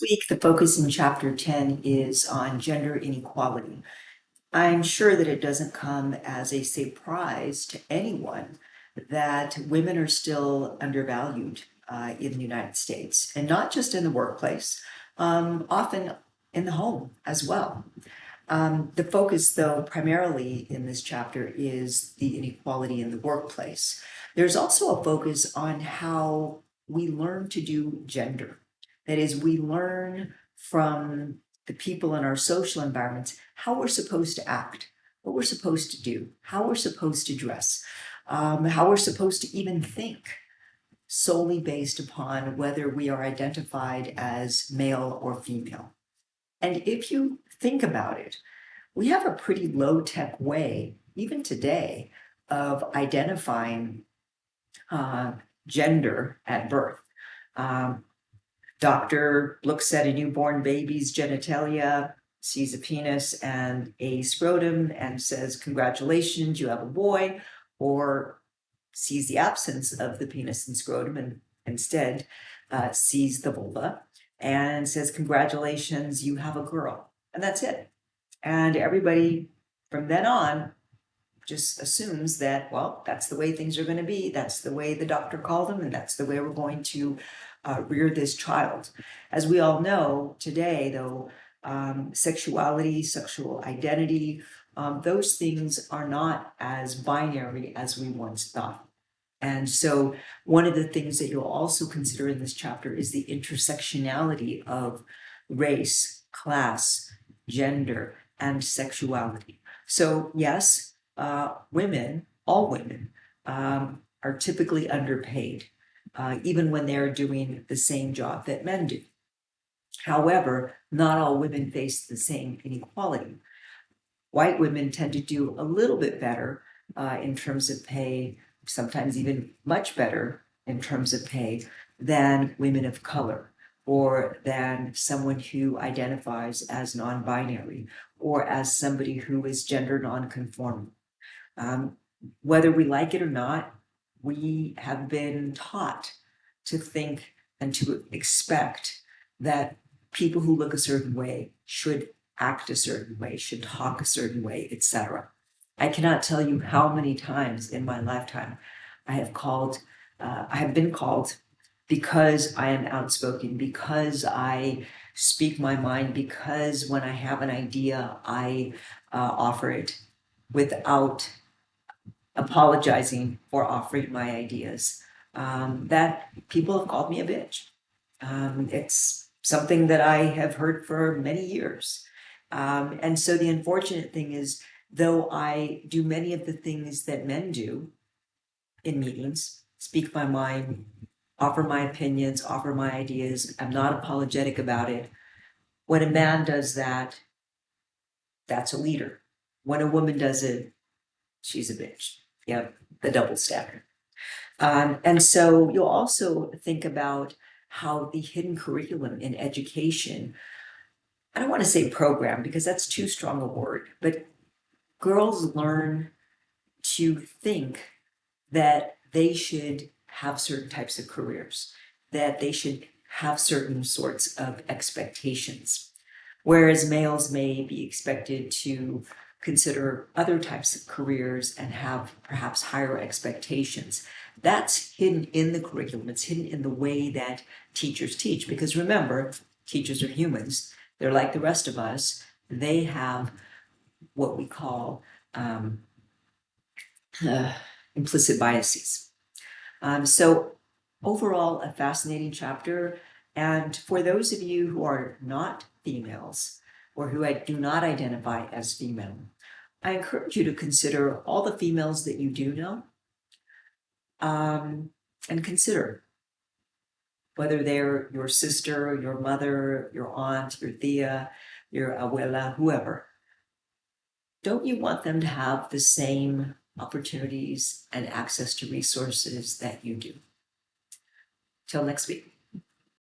week, the focus in chapter 10 is on gender inequality. I'm sure that it doesn't come as a surprise to anyone that women are still undervalued in the United States, and not just in the workplace, often in the home as well. The focus, though, primarily in this chapter is the inequality in the workplace. There's also a focus on how we learn to do gender. That is, we learn from the people in our social environments how we're supposed to act, what we're supposed to do, how we're supposed to dress, how we're supposed to even think, solely based upon whether we are identified as male or female. And if you think about it, we have a pretty low-tech way, even today, of identifying gender at birth. Doctor looks at a newborn baby's genitalia, sees a penis and a scrotum, and says, "Congratulations, you have a boy," or sees the absence of the penis and scrotum and instead sees the vulva and says, "Congratulations, you have a girl." And that's it. And everybody from then on just assumes that, well, that's the way things are going to be. That's the way the doctor called them, and that's the way we're going to rear this child. As we all know today, though, sexuality, sexual identity, those things are not as binary as we once thought. And so one of the things that you'll also consider in this chapter is the intersectionality of race, class, gender, and sexuality. So yes, women, all women, are typically underpaid, even when they're doing the same job that men do. However, not all women face the same inequality. White women tend to do a little bit better in terms of pay, sometimes even much better in terms of pay than women of color, or than someone who identifies as non-binary, or as somebody who is gender non-conforming. Whether we like it or not, we have been taught to think and to expect that people who look a certain way should act a certain way, should talk a certain way, etc. I cannot tell you how many times in my lifetime I have been called because I am outspoken, because I speak my mind, because when I have an idea, I offer it without apologizing for offering my ideas. That people have called me a bitch. It's something that I have heard for many years. And so the unfortunate thing is, though I do many of the things that men do in meetings, speak my mind, offer my opinions, offer my ideas, I'm not apologetic about it. When a man does that, that's a leader. When a woman does it, she's a bitch. Yep, the double standard. And so you'll also think about how the hidden curriculum in education, I don't want to say program because that's too strong a word, but girls learn to think that they should have certain types of careers, that they should have certain sorts of expectations, whereas males may be expected to consider other types of careers and have perhaps higher expectations. That's hidden in the curriculum. It's hidden in the way that teachers teach, because remember, teachers are humans. They're like the rest of us. They have what we call implicit biases. So overall, a fascinating chapter. And for those of you who are not females or who do not identify as female, I encourage you to consider all the females that you do know, and consider whether they're your sister, your mother, your aunt, your tia, your abuela, whoever. Don't you want them to have the same opportunities and access to resources that you do? Till next week.